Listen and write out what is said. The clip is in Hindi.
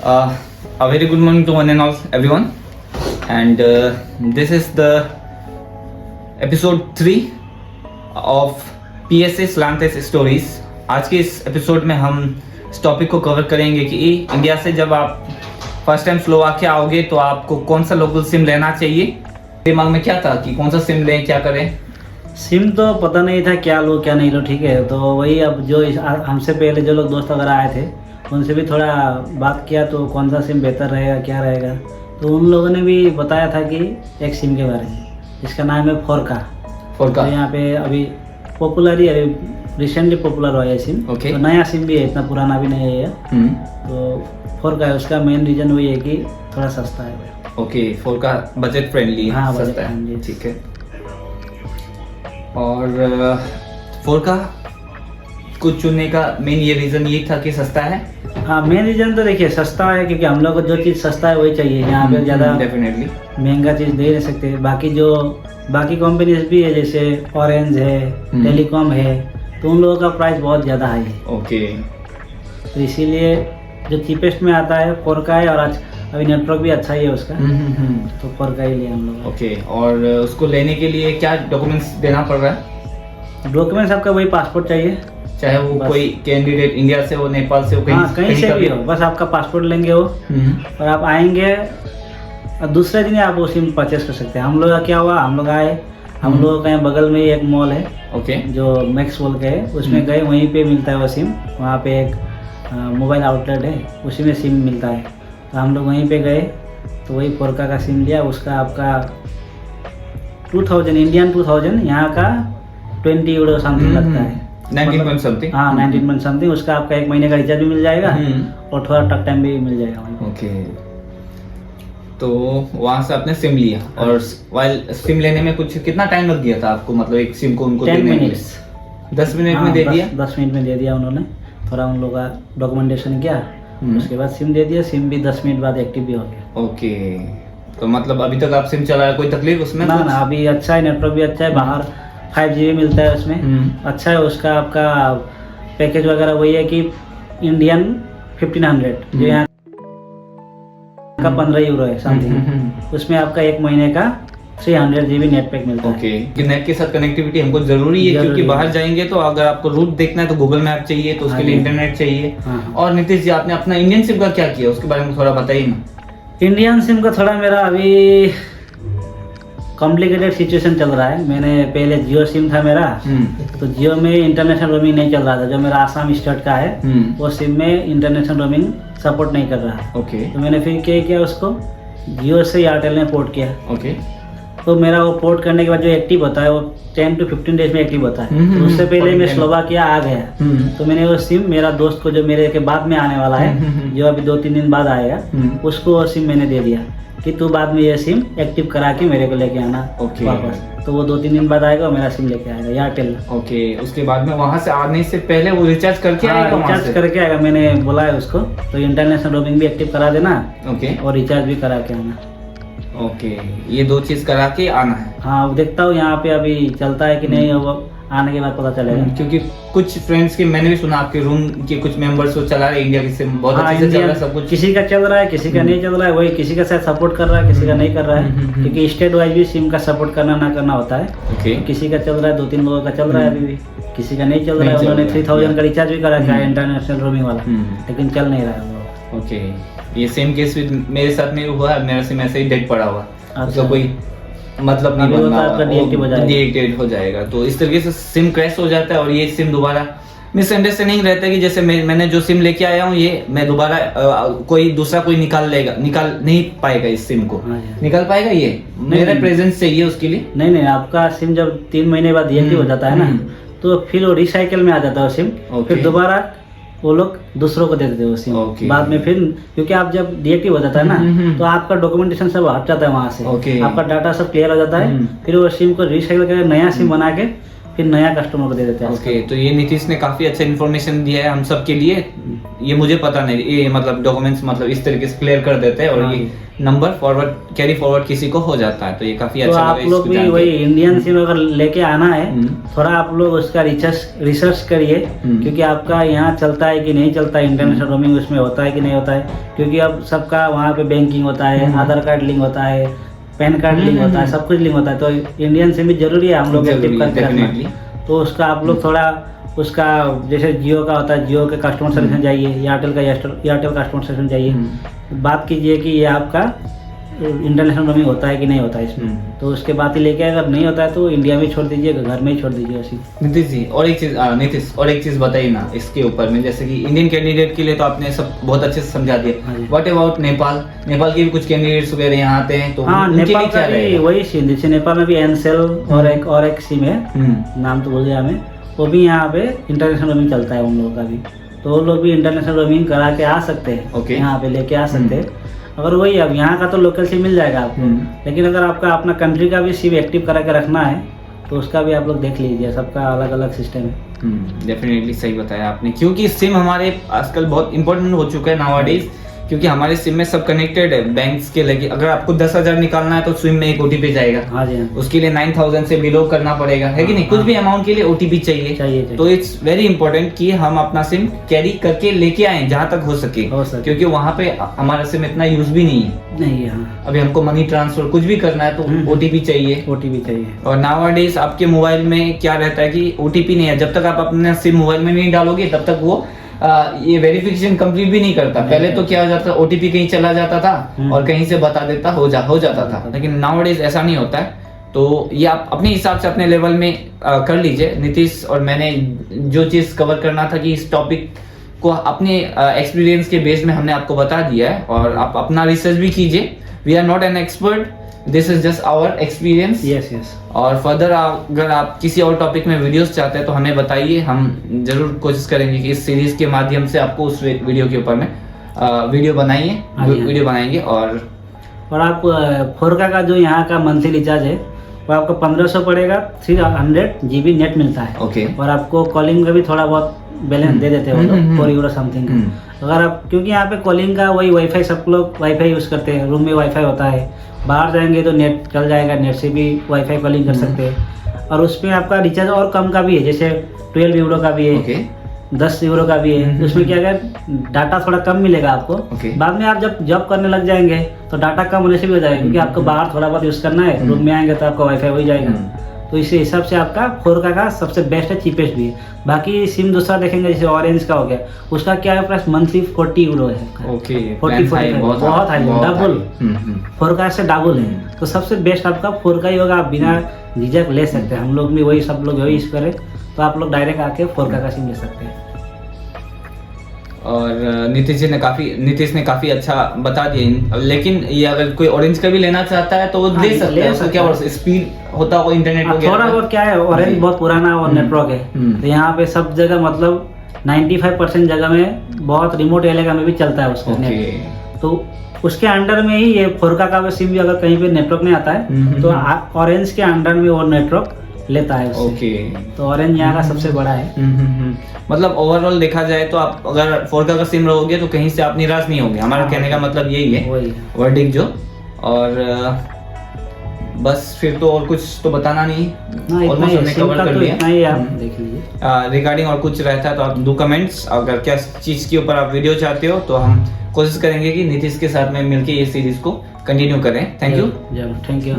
A very good morning to one and all everyone, and this is the episode 3 of PSA Slantes Stories. आज के इस एपिसोड में हम इस टॉपिक को कवर करेंगे कि इंडिया से जब आप फर्स्ट टाइम स्लोवाकिया आओगे तो आपको कौन सा लोकल सिम लेना चाहिए। दिमाग में क्या था कि कौन सा सिम लें, क्या करें? सिम तो पता नहीं था क्या लो क्या नहीं लो, ठीक है। तो वही अब जो हमसे पहले जो लोग दोस्त वगैरह आए थे उनसे भी थोड़ा बात किया तो कौन सा सिम बेहतर रहेगा क्या रहेगा, तो उन लोगों ने भी बताया था कि एक सिम के बारे में, इसका नाम है फोरका। तो यहाँ पे अभी पॉपुलर ही अभी रिसेंटली पॉपुलर हुआ है सिम। तो नया सिम भी है, इतना पुराना भी नहीं है। तो फोरका है, उसका मेन रीजन वही है कि थोड़ा सस्ता है। ओके, फोरका बजट फ्रेंडली है। हाँ, सस्ता है, ठीक है। और फोरका को चुनने का मेन ये रीजन ये था कि सस्ता है। हाँ, मेन रीजन तो देखिए सस्ता है, क्योंकि हम लोग को जो चीज़ सस्ता है वही चाहिए। यहाँ पे ज़्यादा डेफिनेटली महंगा चीज़ दे नहीं सकते। बाकी कंपनीज भी है, जैसे ऑरेंज है, टेलीकॉम है, तो उन लोगों का प्राइस बहुत ज़्यादा हाई है। ओके, तो इसीलिए जो चीपेस्ट में आता है फोरका है, और अभी नेटवर्क भी अच्छा ही है उसका। तो फोरका ही लिया हम लोग। ओके, और उसको लेने के लिए क्या डॉक्यूमेंट्स देना पड़ रहा है? डॉक्यूमेंट्स आपका वही पासपोर्ट चाहिए, चाहे वो कोई कैंडिडेट इंडिया से हो, नेपाल से हो, कहीं से भी हो, बस आपका पासपोर्ट लेंगे वो, और आप आएंगे और दूसरे दिन आप वो सिम परचेस कर सकते हैं। हम लोग का क्या हुआ, हम लोग आए, हम लोगों का बगल में ही एक मॉल है, ओके, जो मैक्स मॉल के है, उसमें गए, वहीं पे मिलता है वो सिम। वहाँ पे एक मोबाइल आउटलेट है, उसी में सिम मिलता है। तो हम लोग वहीं पे गए, तो वही फोरका का सिम लिया। उसका आपका 2000 इंडियन 2000, यहाँ का 20 यूरो समथिंग लगता है, 19 समथिंग। हाँ, 19 समथिंग। उसका आपका 1 महीने का रिचार्ज भी मिल जाएगा और थोड़ा टक टाइम भी मिल जाएगा। ओके, तो वहाँ से आपने सिम लिया, और सिम लेने में कितना टाइम लग गया था आपको, मतलब एक सिम को उनको 10 मिनट्स 10 मिनट में दे दिया? 10 मिनट में दे दिया उन्होंने। थोड़ा उन लोगों का डॉक्यूमेंटेशन किया, उसके बाद सिम दे दिया। सिम भी 10 मिनट बाद एक्टिव भी हो गया। ओके, तो मतलब अभी तक आप सिम चला रहे, कोई तकलीफ उसमें? ना, अभी अच्छा है, नेटवर्क भी अच्छा है, बाहर 5G मिलता है उसमें, अच्छा है। उसका आपका पैकेज वगैरह वही है कि इंडियन 1500, जो यहाँ का 15 यूरो है समथिंग। उसमें आपका 1 महीने का 300 GB नेट पैक मिलता है। ओके, कि नेट के साथ कनेक्टिविटी हमको जरूरी है, क्योंकि बाहर जाएंगे तो अगर आपको रूट देखना है तो गूगल मैप चाहिए, तो उसके लिए इंटरनेट चाहिए। और नीतीश जी, आपने अपना इंडियन सिम का क्या किया, उसके बारे में थोड़ा बताइए ना। इंडियन सिम का थोड़ा मेरा अभी कॉम्प्लिकेटेड सिचुएशन चल रहा है। मैंने पहले जियो सिम था मेरा, तो जियो में इंटरनेशनल रोमिंग नहीं चल रहा था। जो मेरा आसाम स्टेट का है वो सिम में इंटरनेशनल रोमिंग सपोर्ट नहीं कर रहा। ओके, तो मैंने फिर क्या किया, उसको जियो से एयरटेल ने पोर्ट किया। ओके, तो मेरा वो पोर्ट करने के बाद जो एक्टिव होता है वो 10 to 15 डेज में एक्टिव होता है। तो उससे पहले मैं स्लोवाकिया आ गया, तो मैंने वो सिम मेरा दोस्त को, जो मेरे के बाद में आने वाला है, जो अभी 2-3 दिन बाद आएगा, उसको वो सिम मैंने दे दिया कि तू बाद में ये सिम एक्टिव करा के मेरे को लेके आना वापस। तो वो 2-3 दिन बाद आएगा और मेरा सिम लेके आएगा एयरटेल। ओके, उसके बाद में वहाँ से आने से पहले वो रिचार्ज करके आएगा? रिचार्ज करके आएगा, मैंने बोला है उसको। तो इंटरनेशनल रोमिंग भी एक्टिव करा देना, ओके, और रिचार्ज भी करा के आना। ओके, ये 2 चीज करा के आना है। हाँ, देखता हूँ यहाँ पे अभी चलता है कि नहीं, वो आने के बाद पता चलेगा। क्योंकि कुछ फ्रेंड्स के मैंने भी सुना, आपके रूम के कुछ मेंबर्स वो चला रहे इंडिया की सिम, बहुत अच्छे से चल रहा है सब कुछ। किसी का चल रहा है, किसी का नहीं चल रहा है। वही किसी का शायद सपोर्ट कर रहा है, किसी का नहीं कर रहा है, क्योंकि स्टेट वाइज भी सिम का सपोर्ट करना ना करना होता है। ओके, किसी का चल रहा है, 2-3 लोगों का चल रहा है अभी भी, किसी का नहीं चल रहा है। उन्होंने 3000 का रिचार्ज भी करा था इंटरनेशनल रोमिंग वाला, लेकिन चल नहीं रहा है वो। ओके, ये सेम केस मेरे साथ में हुआ है। मेरा सिम ऐसे ही डेड पड़ा हुआ, उसका कोई मतलब नहीं बनना, डीएक्टिवेट हो जाएगा। तो इस तरीके से सिम क्रैश हो जाता है, और ये सिम दोबारा मिसअंडरस्टैंडिंग रहता है कि जैसे मैंने जो सिम लेके आया हूँ, ये मैं दोबारा कोई दूसरा निकाल नहीं पाएगा इस सिम को। निकाल पाएगा ये? मेरा प्रेजेंस चाहिए उसके लिए? नहीं, आपका सिम जब 3 महीने बाद डीएक्टिव हो जाता है ना, तो फिर वो रिसाइकल में आ जाता है वो सिम। फिर दोबारा वो लोग दूसरों को दे देते हैं वो सिम बाद में। फिर क्योंकि आप जब डीएक्टिव हो जाता है ना, तो आपका डॉक्यूमेंटेशन सब हट जाता है वहाँ से, आपका डाटा सब क्लियर हो जाता है। फिर वो सिम को रिसाइकल करके नया सिम बना के फिर नया कस्टमर को दे देते हैं। ओके, तो ये नीतीश ने काफी अच्छा इन्फॉर्मेशन दिया है हम सब के लिए। ये मुझे पता नहीं, ये मतलब डॉक्यूमेंट्स मतलब इस तरीके से क्लियर कर देते हैं, और ये नंबर फॉरवर्ड कैरी फॉरवर्ड किसी को हो जाता है, तो ये काफी तो अच्छा आप लगा लोग इसको भी जान के। वही इंडियन सिम अगर लेके आना है, हम्म। थोड़ा आप लोग उसका रिसर्च करिए, क्योंकि आपका यहाँ चलता है कि नहीं चलता है, इंटरनेशनल रोमिंग उसमें होता है कि नहीं होता है, क्योंकि अब सबका वहाँ पे बैंकिंग होता है, आधार कार्ड लिंक होता है, पैन कार्ड लिंक होता है, सब कुछ लिंक होता है, तो इंडियन सिम भी जरूरी है हम लोग एक्टिव करके रखना। डेफिनेटली। तो उसका आप लोग थोड़ा उसका जैसे जियो का होता है, जियो के कस्टमर सर्विस में जाइए, एयरटेल का एयरटेल कस्टमर सर्विस में जाइए, बात कीजिए कि ये आपका इंटरनेशनल रोमिंग होता है कि नहीं होता है इसमें, तो उसके बाद ही लेके अगर नहीं होता है तो इंडिया में छोड़ दीजिए, घर में ही छोड़ दीजिए ऐसी। नीतीश जी और एक चीज नीतीश और एक चीज बताइए ना इसके ऊपर में, जैसे कि इंडियन कैंडिडेट के लिए तो आपने सब बहुत अच्छे से समझा हाँ दिया, जी। What about Nepal? नेपाल के भी कुछ कैंडिडेट्स वगैरह यहाँ आते हैं, तो हाँ, उनके नेपाल लिए क्या का भी रहेगा? वही सीन, जैसे नेपाल में भी एनसेल और एक सिम है, नाम तो भूल गया हमें, वो भी यहाँ पे इंटरनेशनल रोमिंग चलता है उन लोगों का भी, तो वो लोग भी इंटरनेशनल रोमिंग करा के आ सकते हैं, ओके। यहाँ पे लेके आ सकते हैं। अगर वही अब यहाँ का तो लोकल सिम मिल जाएगा आपको, लेकिन अगर आपका अपना कंट्री का भी सिम एक्टिव करा के रखना है तो उसका भी आप लोग देख लीजिए, सबका अलग अलग सिस्टम है। डेफिनेटली सही बताया आपने, क्योंकि सिम हमारे आजकल बहुत इंपॉर्टेंट हो चुका है नाउअडेज, क्योंकि हमारे सिम में सब कनेक्टेड है बैंक्स के लगे। अगर आपको 10,000 निकालना है तो सिम में एक ओटीपी जाएगा, हाँ जी, हाँ। उसके लिए 9,000 से बिलो करना पड़ेगा, है कि नहीं? कुछ भी अमाउंट के लिए ओटीपी चाहिए। तो इट्स वेरी इंपॉर्टेंट कि हम अपना सिम कैरी करके लेके आए जहां तक हो सके, क्योंकि वहां पे हमारा सिम इतना यूज भी नहीं है। हाँ। अभी हमको मनी ट्रांसफर कुछ भी करना है तो ओटीपी चाहिए। और नाउअडेज आपके मोबाइल में क्या रहता है कि ओटीपी नहीं है, जब तक आप अपना सिम मोबाइल में नहीं डालोगे तब तक वो ये वेरिफिकेशन कंप्लीट भी नहीं करता। पहले तो क्या हो जाता, ओटीपी कहीं चला जाता था और कहीं से बता देता हो जाता था, लेकिन नाउअडेज ऐसा नहीं होता है। तो ये आप अपने हिसाब से अपने लेवल में कर लीजिए। नीतीश और मैंने जो चीज कवर करना था कि इस टॉपिक को अपने एक्सपीरियंस के बेस में हमने आपको बता दिया है, और आप अपना रिसर्च भी कीजिए। We are not an expert, this is just our experience. Yes. और फर्दर अगर आप किसी और टॉपिक में वीडियोस चाहते हैं तो हमें बताइए, हम जरूर कोशिश करेंगे कि इस सीरीज के माध्यम से आपको उस वीडियो के ऊपर में वीडियो बनाएंगे। और आप 4K का जो यहाँ का मंथली रिचार्ज है वो आपको 1500 पड़ेगा, 300 GB नेट मिलता है। ओके। और आपको कॉलिंग का भी थोड़ा बहुत बैलेंस दे देते हो, 4 यूरो समथिंग का। अगर आप, क्योंकि यहाँ पे कॉलिंग का वही वाईफाई, सब लोग वाईफाई यूज करते हैं, रूम में वाईफाई होता है, बाहर जाएंगे तो नेट चल जाएगा, नेट से भी वाईफाई कॉलिंग कर सकते हैं। और उसमें आपका रिचार्ज और कम का भी है, जैसे 12 यूरो का भी है, 10 यूरो का भी है। उसमें क्या है, डाटा थोड़ा कम मिलेगा आपको। बाद में आप जब जॉब करने लग जाएंगे तो डाटा कम होने से भी हो जाएगा, क्योंकि आपको बाहर थोड़ा बहुत यूज करना है, रूम में आएंगे तो आपका वाईफाई हो ही जाएगा। तो इसी हिसाब से आपका 4K का सबसे बेस्ट है, चीपेस्ट भी है। बाकी सिम दूसरा देखेंगे, जैसे ऑरेंज का हो गया, उसका क्या है प्राइस, मंथली 40 यूरो है। 40 बहुत हाई, डबल 4K से डबल है। तो सबसे बेस्ट आपका 4K ही होगा, आप बिना झिझक ले सकते हैं। हम लोग भी वही, सब लोग वही यूज करें, तो आप लोग डायरेक्ट आके 4K का सिम ले सकते हैं। और नीतीश ने काफी अच्छा बता दिया। लेकिन ये अगर कोई ऑरेंज का भी लेना चाहता है तो वो ले सकता है। क्या स्पीड होता है इंटरनेट वगैरह? थोड़ा बहुत क्या है, ऑरेंज बहुत पुराना और नेटवर्क है, तो यहाँ पे सब जगह मतलब 95% जगह में, बहुत रिमोट इलाका में भी चलता है उसका नेट। तो उसके अंडर में ही ये 4K का सिम भी अगर कहीं पे नेटवर्क नहीं आता है तो ऑरेंज के अंडर में वो नेटवर्क लेता है उससे। तो ऑरेंज यहाँ का सबसे बड़ा है। मतलब ओवरऑल देखा जाए तो आप अगर 4K का सिम रहोगे तो कहीं से आप निराश नहीं होंगे। हमारा कहने का मतलब यही है, वर्डिक जो। और बस फिर तो और कुछ तो बताना नहीं, ऑलमोस्ट हमने कवर कर लिया। रिगार्डिंग और कुछ रहता है तो आप डू कमेंट्स, अगर क्या चीज के ऊपर आप वीडियो चाहते हो तो हम कोशिश करेंगे कि नीतीश के साथ में मिलके ये सीरीज को कंटिन्यू करें। Thank you.